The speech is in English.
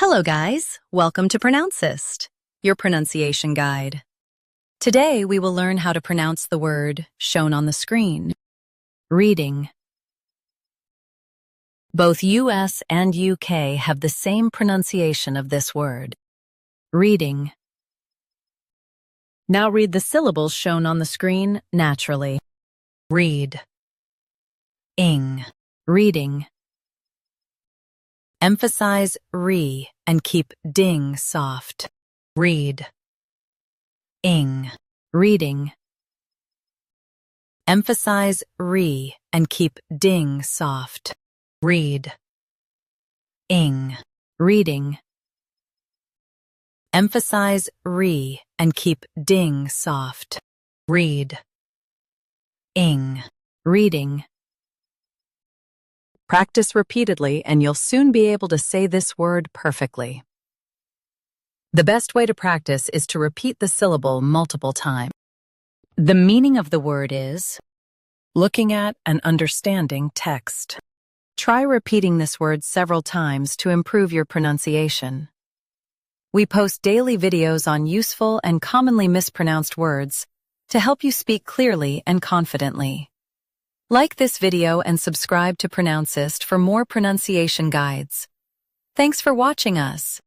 Hello guys, welcome to Pronouncist, your pronunciation guide. Today we will learn how to pronounce the word shown on the screen, reading. Both US and UK have the same pronunciation of this word, reading. Now read the syllables shown on the screen naturally. Read, ing, reading. Emphasize re and keep ding soft. Read, ing, reading. Emphasize re and keep ding soft. Read, ing, reading. Emphasize re and keep ding soft. Read, ing, reading. Practice repeatedly and you'll soon be able to say this word perfectly. The best way to practice is to repeat the syllable multiple times. The meaning of the word is looking at and understanding text. Try repeating this word several times to improve your pronunciation. We post daily videos on useful and commonly mispronounced words to help you speak clearly and confidently. Like this video and subscribe to Pronouncist for more pronunciation guides. Thanks for watching us.